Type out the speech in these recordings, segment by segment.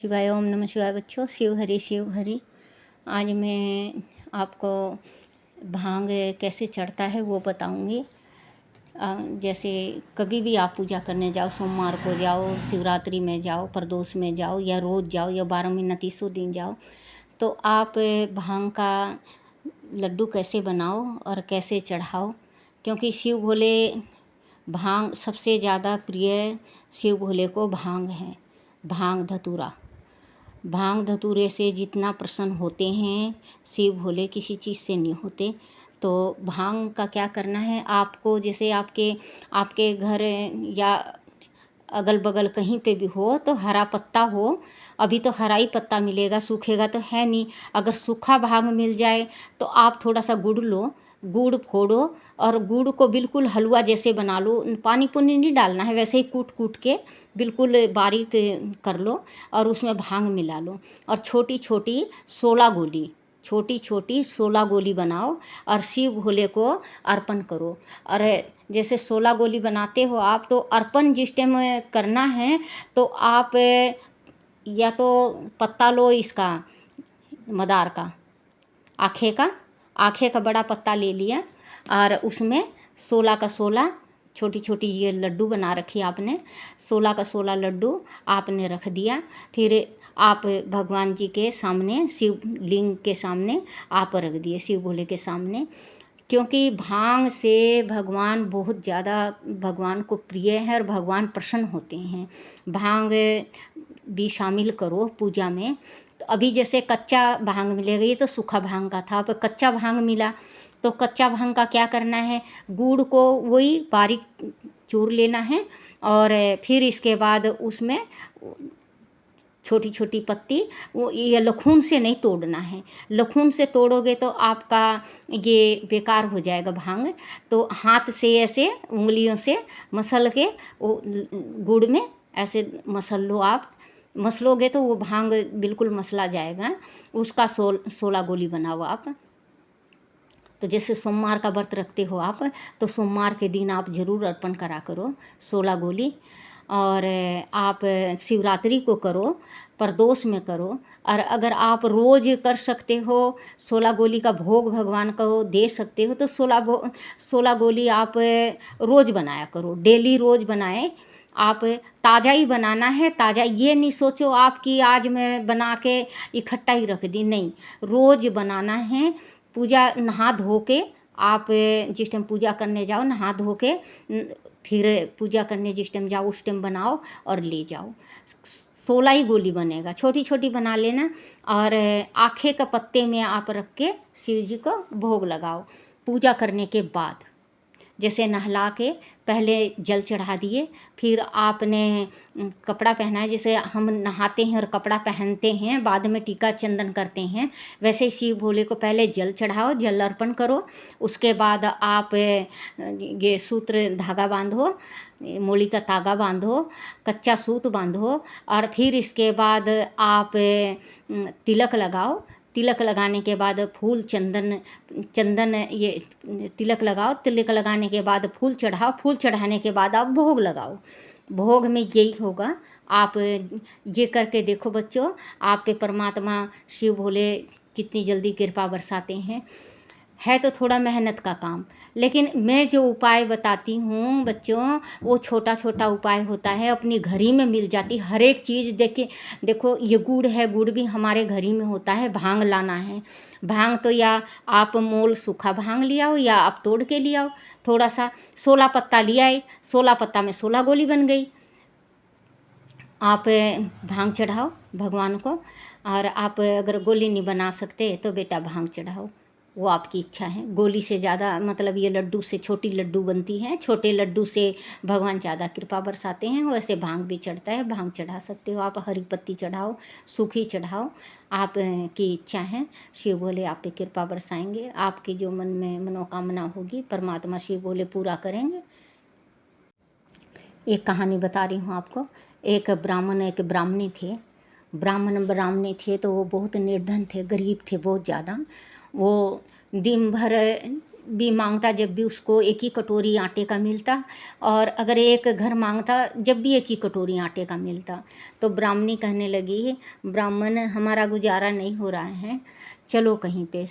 शिवाय ओम नमः शिवाय बच्चों। शिव हरि शिव हरि। आज मैं आपको भांग कैसे चढ़ता है वो बताऊंगी। जैसे कभी भी आप पूजा करने जाओ, सोमवार को जाओ, शिवरात्रि में जाओ, प्रदोष में जाओ, या रोज़ जाओ, या 12 महीना 30 दिन जाओ, तो आप भांग का लड्डू कैसे बनाओ और कैसे चढ़ाओ। क्योंकि शिव भोले भांग सबसे ज़्यादा प्रिय शिव भोले को भांग है। भांग धतूरा, भांग धतूरे से जितना प्रसन्न होते हैं शिव भोले किसी चीज़ से नहीं होते। तो भांग का क्या करना है आपको, जैसे आपके घर या अगल बगल कहीं पे भी हो तो हरा पत्ता हो। अभी तो हरा ही पत्ता मिलेगा, सूखेगा तो है नहीं। अगर सूखा भांग मिल जाए तो आप थोड़ा सा गुड़ लो, गुड़ फोड़ो और गुड़ को बिल्कुल हलवा जैसे बना लो। पानी पुनी नहीं डालना है, वैसे ही कूट कूट के बिल्कुल बारीक कर लो और उसमें भांग मिला लो। और छोटी छोटी 16 गोली बनाओ और शिव भोले को अर्पण करो। और जैसे 16 गोली बनाते हो आप, तो अर्पण जिस टाइम करना है तो आप या तो पत्ता लो, इसका मदार का, आखे का बड़ा पत्ता ले लिया और उसमें 16 का 16 छोटी छोटी ये लड्डू बना रखी आपने। 16 का 16 लड्डू आपने रख दिया। फिर आप भगवान जी के सामने, शिवलिंग के सामने आप रख दिए, शिव भोले के सामने। क्योंकि भांग से भगवान बहुत ज़्यादा भगवान को प्रिय है और भगवान प्रसन्न होते हैं। भांग भी शामिल करो पूजा में। तो अभी जैसे कच्चा भांग मिलेगा, ये तो सूखा भांग का था, पर कच्चा भांग मिला तो कच्चा भांग का क्या करना है, गुड़ को वही बारीक चूर लेना है और फिर इसके बाद उसमें छोटी छोटी पत्ती, वो ये लखून से नहीं तोड़ना है। लखून से तोड़ोगे तो आपका ये बेकार हो जाएगा भांग। तो हाथ से ऐसे उंगलियों से मसल के वो गुड़ में ऐसे मसल लो। आप मसलोगे तो वो भांग बिल्कुल मसला जाएगा। उसका 16 गोली बनाओ आप। तो जैसे सोमवार का व्रत रखते हो आप, तो सोमवार के दिन आप ज़रूर अर्पण करा करो 16 गोली। और आप शिवरात्रि को करो, प्रदोष में करो। और अगर आप रोज़ कर सकते हो, 16 गोली का भोग भगवान को दे सकते हो, तो 16 गोली आप रोज़ बनाया करो। डेली रोज़ बनाए आप। ताज़ा ही बनाना है, ताज़ा। ये नहीं सोचो आप कि आज मैं बना के इकट्ठा ही रख दी, नहीं, रोज़ बनाना है। पूजा नहा धो के आप जिस टाइम पूजा करने जाओ, नहा धो के फिर पूजा करने जिस टाइम जाओ उस टाइम बनाओ और ले जाओ। 16 ही गोली बनेगा, छोटी छोटी बना लेना। और आखे का पत्ते में आप रख के शिव जी को भोग लगाओ पूजा करने के बाद। जैसे नहला के पहले जल चढ़ा दिए, फिर आपने कपड़ा पहना है। जैसे हम नहाते हैं और कपड़ा पहनते हैं, बाद में टीका चंदन करते हैं, वैसे शिव भोले को पहले जल चढ़ाओ, जल अर्पण करो। उसके बाद आप ये सूत्र धागा बांधो, मोली का तागा बांधो, कच्चा सूत बांधो। और फिर इसके बाद आप तिलक लगाओ। तिलक लगाने के बाद फूल चंदन ये तिलक लगाओ। तिलक लगाने के बाद फूल चढ़ाओ। फूल चढ़ाने के बाद आप भोग लगाओ। भोग में यही होगा। आप ये करके देखो बच्चों, आप पे परमात्मा शिव भोले कितनी जल्दी कृपा बरसाते हैं। है तो थोड़ा मेहनत का काम, लेकिन मैं जो उपाय बताती हूँ बच्चों, वो छोटा छोटा उपाय होता है, अपनी घर ही में मिल जाती हर एक चीज़। देखो ये गुड़ है, गुड़ भी हमारे घर ही में होता है। भांग लाना है, भांग तो या आप मोल सूखा भांग ले आओ या आप तोड़ के ले आओ। थोड़ा सा 16 पत्ता ले आए, 16 पत्ता में 16 गोली बन गई। आप भांग चढ़ाओ भगवान को। और आप अगर गोली नहीं बना सकते तो बेटा भांग चढ़ाओ, वो आपकी इच्छा है। गोली से ज़्यादा, मतलब ये लड्डू से छोटी लड्डू बनती हैं, छोटे लड्डू से भगवान ज़्यादा कृपा बरसाते हैं। वैसे भांग भी चढ़ता है, भांग चढ़ा सकते हो आप। हरी पत्ती चढ़ाओ, सूखी चढ़ाओ, आप की इच्छा है। शिव भोले आप पे कृपा बरसाएंगे। आपकी जो मन में मनोकामना होगी परमात्मा शिव भोले पूरा करेंगे। एक कहानी बता रही हूँ आपको। एक ब्राह्मण एक ब्राह्मणी थे। ब्राह्मण ब्राह्मणी थे तो वो बहुत निर्धन थे, गरीब थे बहुत ज़्यादा। वो दिन भर भी मांगता जब भी उसको एक ही कटोरी आटे का मिलता, और अगर एक घर मांगता जब भी एक ही कटोरी आटे का मिलता। तो ब्राह्मणी कहने लगी, ब्राह्मण हमारा गुजारा नहीं हो रहा है, चलो कहीं पे।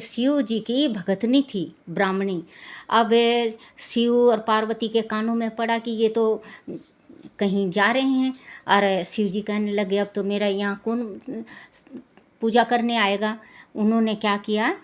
शिव जी की भगतनी थी ब्राह्मणी। अब शिव और पार्वती के कानों में पड़ा कि ये तो कहीं जा रहे हैं, और शिव जी कहने लगे अब तो मेरा यहाँ कौन पूजा करने आएगा। उन्होंने क्या किया,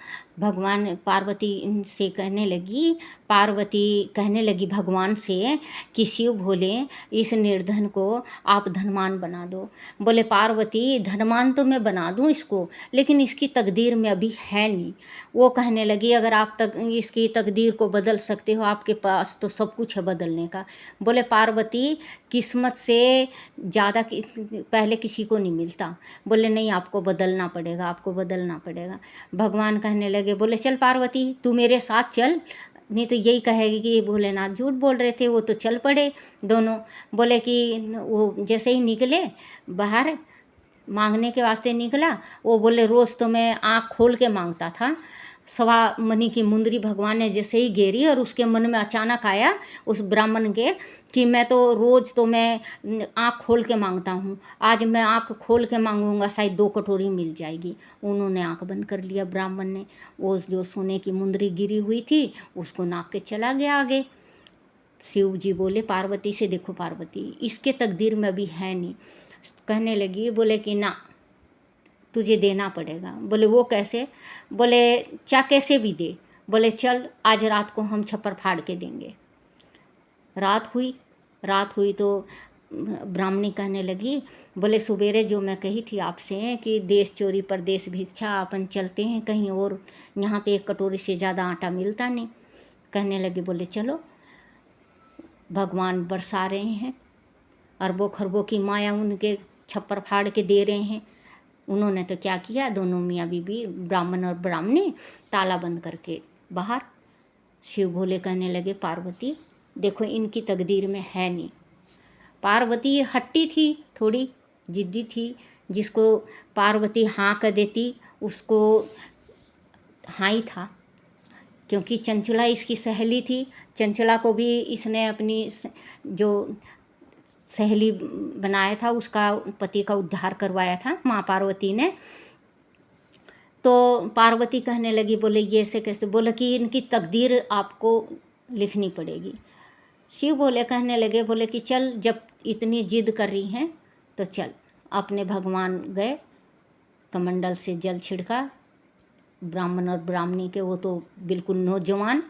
भगवान पार्वती से कहने लगी, पार्वती कहने लगी भगवान से कि शिव भोले इस निर्धन को आप धनवान बना दो। बोले पार्वती धनवान तो मैं बना दूं इसको, लेकिन इसकी तकदीर में अभी है नहीं। वो कहने लगी अगर आप इसकी तकदीर को बदल सकते हो, आपके पास तो सब कुछ है बदलने का। बोले पार्वती किस्मत से ज़्यादा पहले किसी को नहीं मिलता। बोले नहीं, आपको बदलना पड़ेगा, आपको बदलना पड़ेगा। भगवान कहने लगे, बोले चल पार्वती तू मेरे साथ चल, नहीं तो यही कहेगी कि ये भोलेनाथ झूठ बोल रहे थे। वो तो चल पड़े दोनों। बोले कि वो जैसे ही निकले बाहर मांगने के वास्ते निकला, वो बोले रोज़ तो मैं आँख खोल के मांगता था, सवा मनी की मुंदरी भगवान ने जैसे ही घेरी और उसके मन में अचानक आया उस ब्राह्मण के कि मैं तो रोज़ तो मैं आँख खोल के मांगता हूँ, आज मैं आँख खोल के मांगूंगा, शायद 2 कटोरी मिल जाएगी। उन्होंने आँख बंद कर लिया ब्राह्मण ने, वो जो सोने की मुंदरी गिरी हुई थी उसको नाक के चला गया आगे। शिव जी बोले पार्वती से, देखो पार्वती इसके तकदीर में अभी है नहीं। कहने लगी, बोले कि ना तुझे देना पड़ेगा। बोले वो कैसे? बोले क्या कैसे भी दे। बोले चल आज रात को हम छप्पर फाड़ के देंगे। रात हुई तो ब्राह्मणी कहने लगी, बोले सवेरे जो मैं कही थी आपसे कि देश चोरी परदेश भिक्षा, अपन चलते हैं कहीं और, यहाँ तो 1 कटोरी से ज़्यादा आटा मिलता नहीं। कहने लगे, बोले चलो। भगवान बरसा रहे हैं, अरबों खरबों की माया उनके छप्पर फाड़ के दे रहे हैं। उन्होंने तो क्या किया, दोनों मियाँ बीबी ब्राह्मण और ब्राह्मणी ताला बंद करके बाहर। शिव भोले कहने लगे पार्वती देखो इनकी तकदीर में है नहीं। पार्वती हट्टी थी, थोड़ी जिद्दी थी, जिसको पार्वती हाँ कर देती उसको हाँ ही था, क्योंकि चंचला इसकी सहेली थी। चंचला को भी इसने अपनी जो सहेली बनाया था उसका पति का उद्धार करवाया था माँ पार्वती ने। तो पार्वती कहने लगी, बोले ये से कैसे? बोले कि इनकी तकदीर आपको लिखनी पड़ेगी। शिव भोले कहने लगे, बोले कि चल जब इतनी जिद कर रही हैं तो चल। अपने भगवान गए, कमंडल से जल छिड़का ब्राह्मण और ब्राह्मणी के, वो तो बिल्कुल नौजवान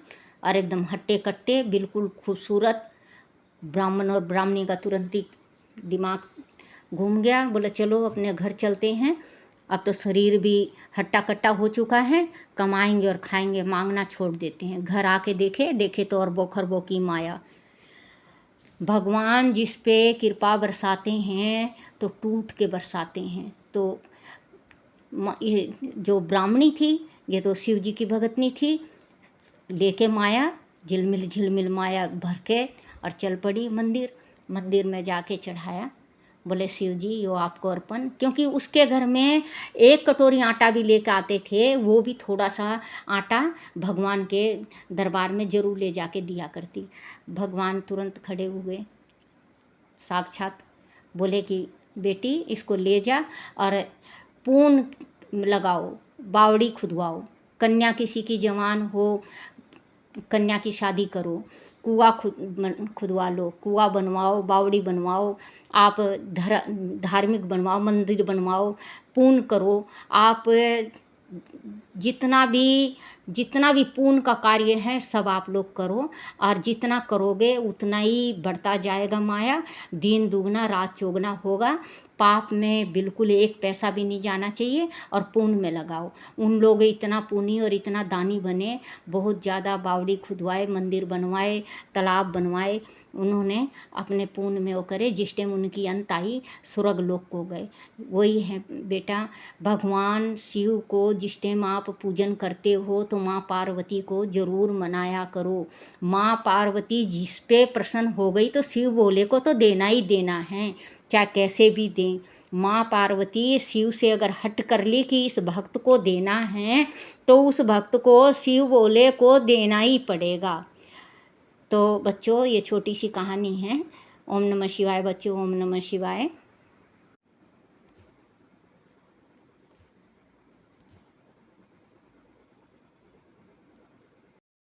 और एकदम हट्टे कट्टे बिल्कुल खूबसूरत। ब्राह्मण और ब्राह्मणी का तुरंत ही दिमाग घूम गया। बोले चलो अपने घर चलते हैं, अब तो शरीर भी हट्टा कट्टा हो चुका है, कमाएंगे और खाएंगे, मांगना छोड़ देते हैं। घर आके देखे तो अरबों खरबों की माया। भगवान जिस पे कृपा बरसाते हैं तो टूट के बरसाते हैं। तो ये जो ब्राह्मणी थी ये तो शिव जी की भगतनी थी, लेके माया झिलमिल झिलमिल माया भर के और चल पड़ी मंदिर में जाके चढ़ाया। बोले शिव जी यो आपको अर्पण, क्योंकि उसके घर में 1 कटोरी आटा भी लेके आते थे, वो भी थोड़ा सा आटा भगवान के दरबार में ज़रूर ले जाके दिया करती। भगवान तुरंत खड़े हुए साक्षात, बोले कि बेटी इसको ले जा और पूर्ण लगाओ, बावड़ी खुदवाओ, कन्या किसी की जवान हो, कन्या की शादी करो, कुआं खुदवा लो, कुआं बनवाओ, बावड़ी बनवाओ, आप धार्मिक बनवाओ, मंदिर बनवाओ, पूर्ण करो। आप जितना भी पुण्य का कार्य है सब आप लोग करो, और जितना करोगे उतना ही बढ़ता जाएगा माया, दिन दुगना रात चौगुना होगा। पाप में बिल्कुल 1 पैसा भी नहीं जाना चाहिए और पुण्य में लगाओ। उन लोग इतना पुण्य और इतना दानी बने, बहुत ज़्यादा बावड़ी खुदवाए, मंदिर बनवाए, तालाब बनवाए, उन्होंने अपने पुण्य में वो करे। जिस टाइम उनकी अंत आई स्वर्ग लोक को गए। वही है बेटा, भगवान शिव को जिस टाइम आप पूजन करते हो तो माँ पार्वती को ज़रूर मनाया करो। माँ पार्वती जिस पे प्रसन्न हो गई तो शिव भोले को तो देना ही देना है, चाहे कैसे भी दें। माँ पार्वती शिव से अगर हट कर ली कि इस भक्त को देना है तो उस भक्त को शिव बोले को देना ही पड़ेगा। तो बच्चों ये छोटी सी कहानी है। ओम नमः शिवाय बच्चों, ओम नमः शिवाय।